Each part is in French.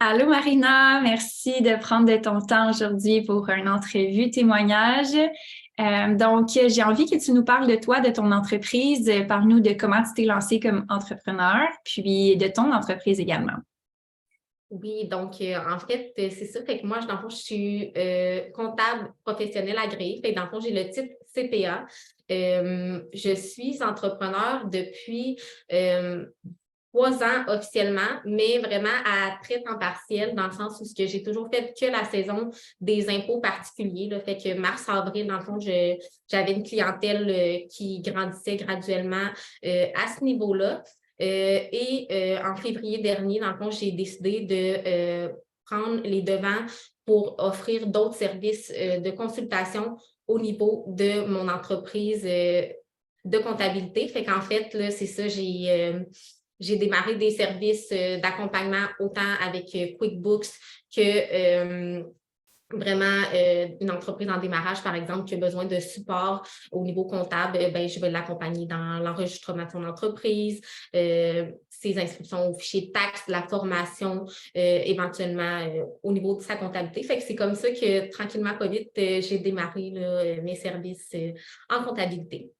Allô Marina, merci de prendre de ton temps aujourd'hui pour une entrevue témoignage. J'ai envie que tu nous parles de toi, de ton entreprise. Parle-nous de comment tu t'es lancé comme entrepreneur, puis de ton entreprise également. Oui, en fait, c'est ça. Fait que moi, dans le fond, je suis comptable professionnel agréé. Fait que dans le fond, j'ai le titre CPA. Je suis entrepreneur depuis 3 ans officiellement, mais vraiment à très temps partiel, dans le sens où ce que j'ai toujours fait que la saison des impôts particuliers. Là, fait que mars-avril, dans le fond, j'avais une clientèle qui grandissait graduellement à ce niveau-là. En février dernier, dans le fond, j'ai décidé de prendre les devants pour offrir d'autres services de consultation au niveau de mon entreprise de comptabilité. Fait qu'en fait, là, c'est ça, j'ai démarré des services d'accompagnement autant avec QuickBooks que vraiment une entreprise en démarrage, par exemple, qui a besoin de support au niveau comptable, ben, je vais l'accompagner dans l'enregistrement de son entreprise, ses inscriptions au fichier de taxes, la formation, éventuellement au niveau de sa comptabilité. Fait que c'est comme ça que tranquillement, pas vite, j'ai démarré là, mes services en comptabilité.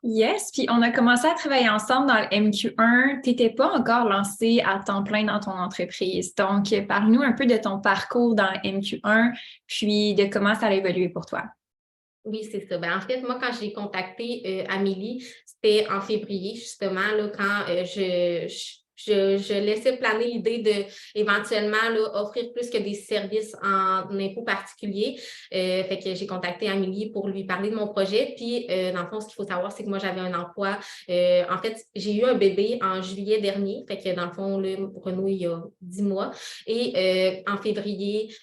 Yes, puis on a commencé à travailler ensemble dans le MQ1. Tu n'étais pas encore lancé à temps plein dans ton entreprise. Donc, parle-nous un peu de ton parcours dans le MQ1, puis de comment ça a évolué pour toi. Oui, c'est ça. Ben, en fait, moi, quand j'ai contacté Amélie, c'était en février, justement, là, quand je laissais planer l'idée de éventuellement là, offrir plus que des services en impôts particuliers. Fait que j'ai contacté Amélie pour lui parler de mon projet. Puis, dans le fond, ce qu'il faut savoir, c'est que moi, j'avais un emploi. En fait, j'ai eu un bébé en juillet dernier. Fait que dans le fond, là, Renaud, il y a 10 mois. En février,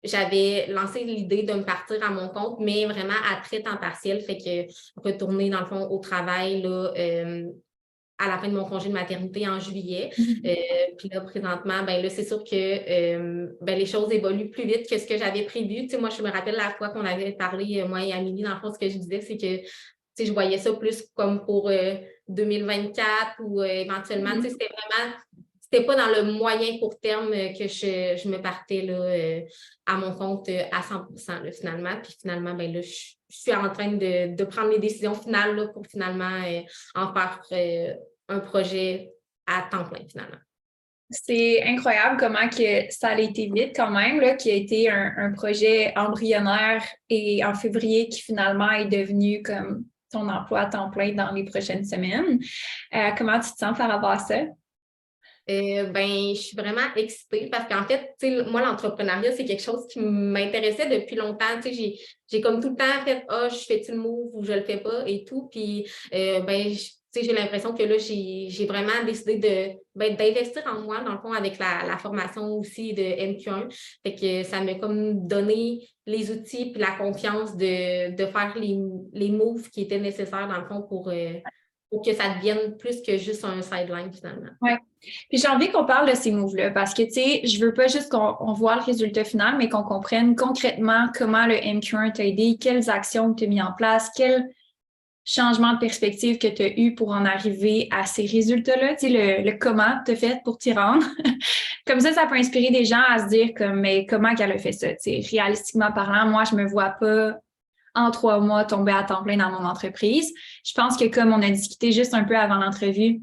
j'avais lancé l'idée de me partir à mon compte, mais vraiment à très temps partiel, fait que retourner dans le fond au travail là, à la fin de mon congé de maternité en juillet. Mhm. Puis là, présentement, ben là, c'est sûr que ben, les choses évoluent plus vite que ce que j'avais prévu. Tu sais, moi, je me rappelle la fois qu'on avait parlé, moi et Amélie, dans le fond, ce que je disais, c'est que tu sais, je voyais ça plus comme pour 2024 ou éventuellement, tu sais, Mhm. c'était pas dans le moyen court terme que je me partais là, à mon compte à 100% là, finalement. Puis finalement, ben là, je suis en train de prendre les décisions finales là, pour finalement en faire un projet à temps plein finalement. C'est incroyable comment que ça a été vite quand même, là, qui a été un projet embryonnaire et en février qui finalement est devenu comme ton emploi à temps plein dans les prochaines semaines. Comment tu te sens par rapport à ça? Ben, je suis vraiment excitée parce qu'en fait, tu sais, moi, l'entrepreneuriat, c'est quelque chose qui m'intéressait depuis longtemps. Tu sais, j'ai comme tout le temps fait, ah, je fais-tu le move ou je le fais pas et tout. Puis, ben, tu sais, j'ai l'impression que là, j'ai vraiment décidé d'investir en moi, dans le fond, avec la formation aussi de MQ1. Fait que ça m'a comme donné les outils puis la confiance de faire les moves qui étaient nécessaires, dans le fond, pour que ça devienne plus que juste un sideline, finalement. Ouais. Puis j'ai envie qu'on parle de ces moves-là parce que, tu sais, je veux pas juste qu'on voit le résultat final, mais qu'on comprenne concrètement comment le MQ1 t'a aidé, quelles actions tu as mis en place, quels changements de perspective que tu as eu pour en arriver à ces résultats-là, tu sais, le comment tu as fait pour t'y rendre. Comme ça peut inspirer des gens à se dire comme, mais comment qu'elle a fait ça? Tu sais, réalistiquement parlant, moi, je me vois pas en 3 mois tomber à temps plein dans mon entreprise. Je pense que comme on a discuté juste un peu avant l'entrevue,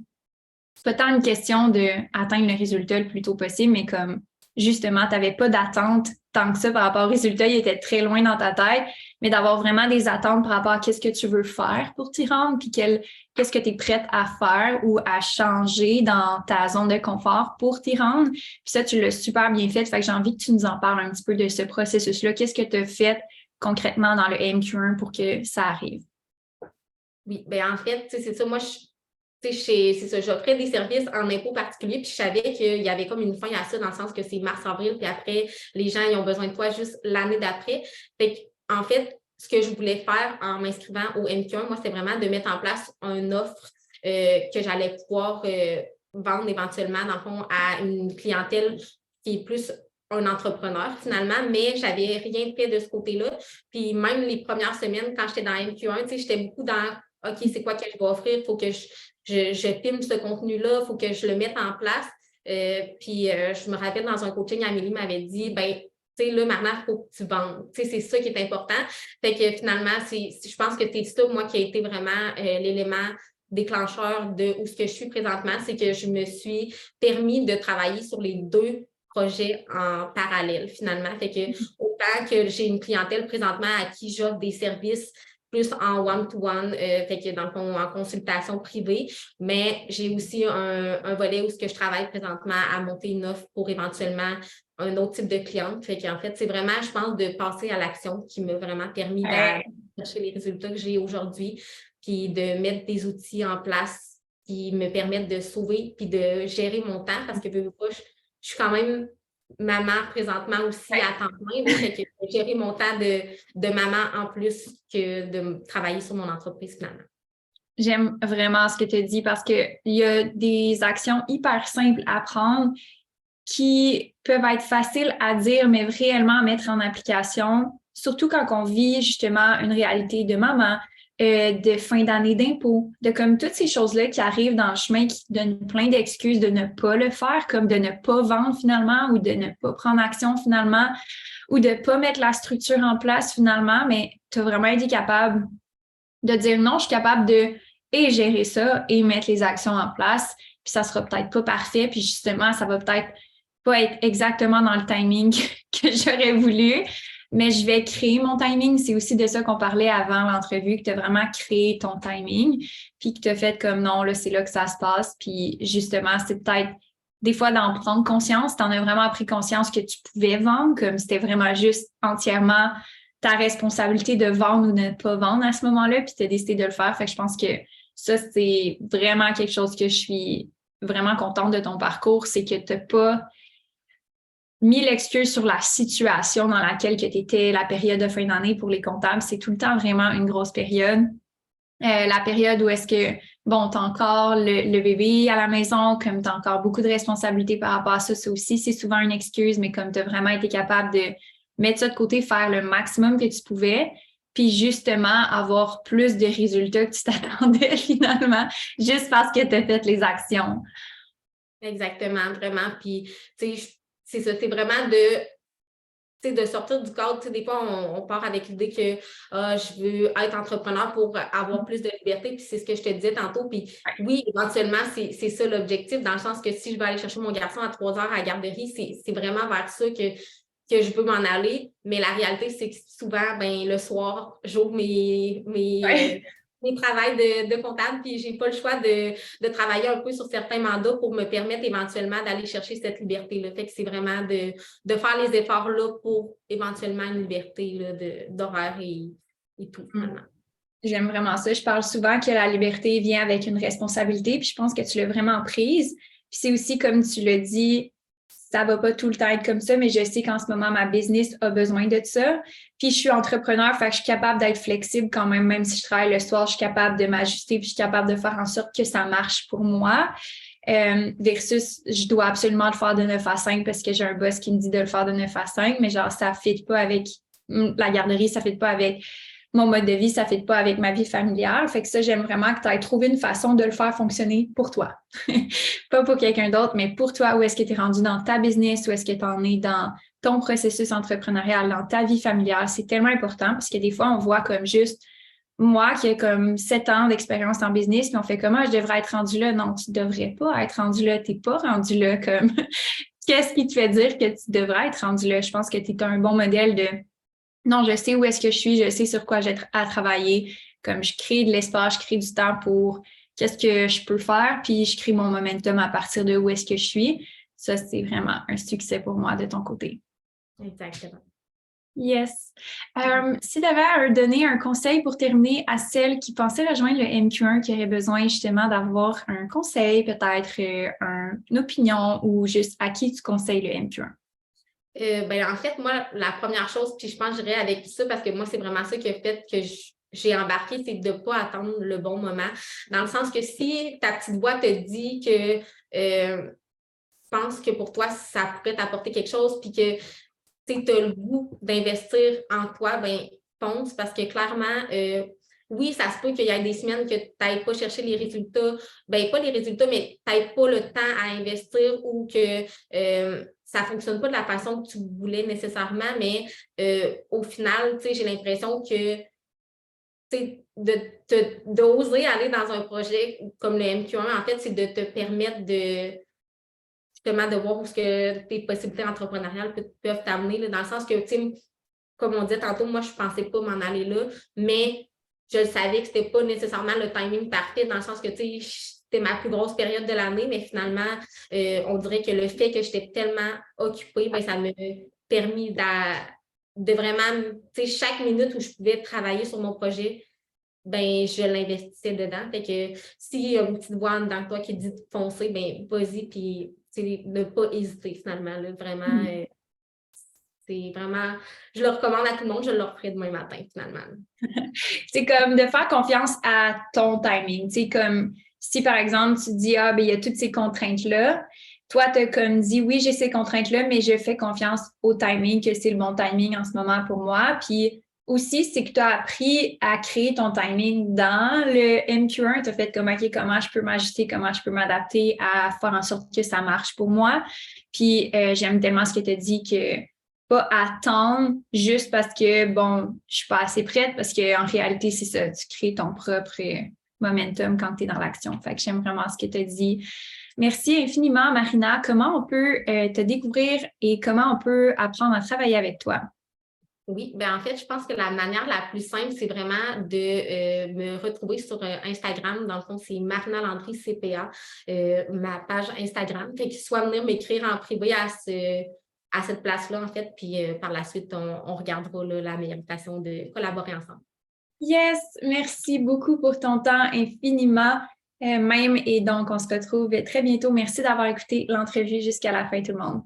c'est pas tant une question d'atteindre le résultat le plus tôt possible, mais comme justement, tu n'avais pas d'attente tant que ça par rapport au résultat, il était très loin dans ta tête, mais d'avoir vraiment des attentes par rapport à qu'est-ce que tu veux faire pour t'y rendre, puis qu'est-ce que tu es prête à faire ou à changer dans ta zone de confort pour t'y rendre. Puis ça, tu l'as super bien fait. Fait que j'ai envie que tu nous en parles un petit peu de ce processus-là. Qu'est-ce que tu as fait concrètement dans le MQ1 pour que ça arrive? Oui, ben en fait, tu sais, c'est ça. Moi, tu sais, c'est ça, j'offrais des services en impôts particuliers, puis je savais qu'il y avait comme une fin à ça, dans le sens que c'est mars-avril, puis après, les gens, ils ont besoin de toi juste l'année d'après. Fait que, en fait, ce que je voulais faire en m'inscrivant au MQ1, moi, c'est vraiment de mettre en place une offre que j'allais pouvoir vendre éventuellement, dans le fond, à une clientèle qui est plus un entrepreneur finalement, mais j'avais rien fait de ce côté-là. Puis même les premières semaines, quand j'étais dans MQ1, tu sais, j'étais beaucoup dans OK, c'est quoi que je vais offrir? Il faut que je filme ce contenu-là, il faut que je le mette en place. Je me rappelle dans un coaching, Amélie m'avait dit, ben, tu sais, là, maintenant, il faut que tu vendes. Tu sais, c'est ça qui est important. Fait que finalement, je pense que c'est ça, moi, qui a été vraiment l'élément déclencheur de où ce que je suis présentement, c'est que je me suis permis de travailler sur les deux projets en parallèle, finalement. Fait que autant que j'ai une clientèle présentement à qui j'offre des services plus en one-to-one, fait que dans le fond, en consultation privée, mais j'ai aussi un volet où ce que je travaille présentement à monter une offre pour éventuellement un autre type de cliente. Fait qu'en fait, c'est vraiment, je pense, de passer à l'action qui m'a vraiment permis d'aller chercher les résultats que j'ai aujourd'hui, puis de mettre des outils en place qui me permettent de sauver puis de gérer mon temps parce que je suis quand même maman présentement aussi à temps plein. Fait que gérer mon temps de maman en plus que de travailler sur mon entreprise finalement. J'aime vraiment ce que tu dis parce qu'il y a des actions hyper simples à prendre qui peuvent être faciles à dire, mais réellement à mettre en application, surtout quand on vit justement une réalité de maman, de fin d'année d'impôt, de comme toutes ces choses-là qui arrivent dans le chemin qui donnent plein d'excuses de ne pas le faire, comme de ne pas vendre finalement ou de ne pas prendre action finalement ou de ne pas mettre la structure en place finalement, mais tu as vraiment été capable de dire non, je suis capable de gérer ça et mettre les actions en place, puis ça sera peut-être pas parfait, puis justement, ça va peut-être pas être exactement dans le timing que j'aurais voulu, mais je vais créer mon timing. C'est aussi de ça qu'on parlait avant l'entrevue, que tu as vraiment créé ton timing, puis que tu as fait comme non, là, c'est là que ça se passe. Puis justement, c'est peut-être des fois d'en prendre conscience. Tu en as vraiment pris conscience que tu pouvais vendre, comme c'était vraiment juste entièrement ta responsabilité de vendre ou de ne pas vendre à ce moment-là, puis tu as décidé de le faire. Fait que je pense que ça, c'est vraiment quelque chose que je suis vraiment contente de ton parcours, c'est que tu n'as pas mis l'excuse sur la situation dans laquelle tu étais, la période de fin d'année pour les comptables. C'est tout le temps vraiment une grosse période. La période où est-ce que, bon, tu as encore le bébé à la maison, comme tu as encore beaucoup de responsabilités par rapport à ça, ça aussi, c'est souvent une excuse, mais comme tu as vraiment été capable de mettre ça de côté, faire le maximum que tu pouvais, puis justement avoir plus de résultats que tu t'attendais finalement, juste parce que tu as fait les actions. Exactement, vraiment. Puis, tu sais, c'est ça, c'est vraiment de sortir du cadre. Tu sais, des fois, on part avec l'idée que je veux être entrepreneur pour avoir plus de liberté, puis c'est ce que je te disais tantôt. Puis oui, éventuellement, c'est ça l'objectif, dans le sens que si je vais aller chercher mon garçon à 3 heures à la garderie, c'est vraiment vers ça que je peux m'en aller. Mais la réalité, c'est que souvent, ben, le soir, j'ouvre mes travails de comptable, puis j'ai pas le choix de travailler un peu sur certains mandats pour me permettre éventuellement d'aller chercher cette liberté-là. Fait que c'est vraiment de faire les efforts là pour éventuellement une liberté là, d'horaire et tout, finalement. J'aime vraiment ça. Je parle souvent que la liberté vient avec une responsabilité, puis je pense que tu l'as vraiment prise. Puis c'est aussi, comme tu l'as dit, ça va pas tout le temps être comme ça, mais je sais qu'en ce moment, ma business a besoin de ça. Puis je suis entrepreneur, fait que je suis capable d'être flexible quand même, même si je travaille le soir, je suis capable de m'ajuster, puis je suis capable de faire en sorte que ça marche pour moi. Versus, je dois absolument le faire de 9 à 5 parce que j'ai un boss qui me dit de le faire de 9 à 5, mais genre, ça ne fit pas avec la garderie, ça ne fit pas avec mon mode de vie, ça ne fit pas avec ma vie familiale. Fait que ça, j'aime vraiment que tu aies trouvé une façon de le faire fonctionner pour toi. Pas pour quelqu'un d'autre, mais pour toi, où est-ce que tu es rendu dans ta business, où est-ce que tu en es dans ton processus entrepreneurial, dans ta vie familiale. C'est tellement important parce que des fois, on voit comme juste moi qui ai comme 7 ans d'expérience en business, puis on fait comment je devrais être rendu là? Non, tu ne devrais pas être rendu là. Tu n'es pas rendu là comme qu'est-ce qui te fait dire que tu devrais être rendu là? Je pense que tu es un bon modèle de non, je sais où est-ce que je suis, je sais sur quoi j'ai à travailler. Comme je crée de l'espace, je crée du temps pour qu'est-ce que je peux faire, puis je crée mon momentum à partir de où est-ce que je suis. Ça, c'est vraiment un succès pour moi de ton côté. Exactement. Yes. Si tu avais à donner un conseil pour terminer à celles qui pensaient rejoindre le MQ1, qui auraient besoin justement d'avoir un conseil, peut-être une opinion ou juste à qui tu conseilles le MQ1? Ben, en fait, moi, la première chose, puis je pense que je dirais avec ça, parce que moi, c'est vraiment ça qui a fait que j'ai embarqué, c'est de ne pas attendre le bon moment. Dans le sens que si ta petite voix te dit que pense que pour toi, ça pourrait t'apporter quelque chose, puis que tu as le goût d'investir en toi, ben fonce, parce que clairement, oui, ça se peut qu'il y ait des semaines que tu n'ailles pas chercher les résultats, ben pas les résultats, mais tu n'aies pas le temps à investir ou que ça ne fonctionne pas de la façon que tu voulais nécessairement, mais au final, j'ai l'impression que d'oser aller dans un projet comme le MQ1, en fait, c'est de te permettre de justement de voir où ce que tes possibilités entrepreneuriales peuvent t'amener, là, dans le sens que, comme on dit tantôt, moi, je ne pensais pas m'en aller là, mais je savais que ce n'était pas nécessairement le timing parfait, dans le sens que, c'était ma plus grosse période de l'année, mais finalement, on dirait que le fait que j'étais tellement occupée, ben, ça m'a permis de vraiment, chaque minute où je pouvais travailler sur mon projet, ben, je l'investissais dedans. Fait que s'il y a une petite voix en dedans de toi qui dit de foncer, ben, vas-y, puis ne pas hésiter finalement. Là, vraiment, c'est vraiment, je le recommande à tout le monde, je le referai demain matin finalement. C'est comme de faire confiance à ton timing. C'est comme si, par exemple, tu dis, ah, ben, il y a toutes ces contraintes-là. Toi, tu as comme dit, oui, j'ai ces contraintes-là, mais je fais confiance au timing, que c'est le bon timing en ce moment pour moi. Puis aussi, c'est que tu as appris à créer ton timing dans le MQ1. Tu as fait comme, OK, comment je peux m'ajuster, comment je peux m'adapter à faire en sorte que ça marche pour moi. Puis j'aime tellement ce que tu as dit que pas attendre juste parce que, bon, je suis pas assez prête, parce qu'en réalité, c'est ça, tu crées ton propre momentum quand tu es dans l'action. Fait que j'aime vraiment ce que tu as dit. Merci infiniment, Marina. Comment on peut te découvrir et comment on peut apprendre à travailler avec toi? Oui, ben en fait, je pense que la manière la plus simple, c'est vraiment de me retrouver sur Instagram. Dans le fond, c'est Marina Landry CPA, ma page Instagram. Fait que soit venir m'écrire en privé à cette place-là, en fait, puis par la suite, on regardera là, la meilleure façon de collaborer ensemble. Yes, merci beaucoup pour ton temps infiniment. Même, et donc, on se retrouve très bientôt. Merci d'avoir écouté l'entrevue jusqu'à la fin, tout le monde.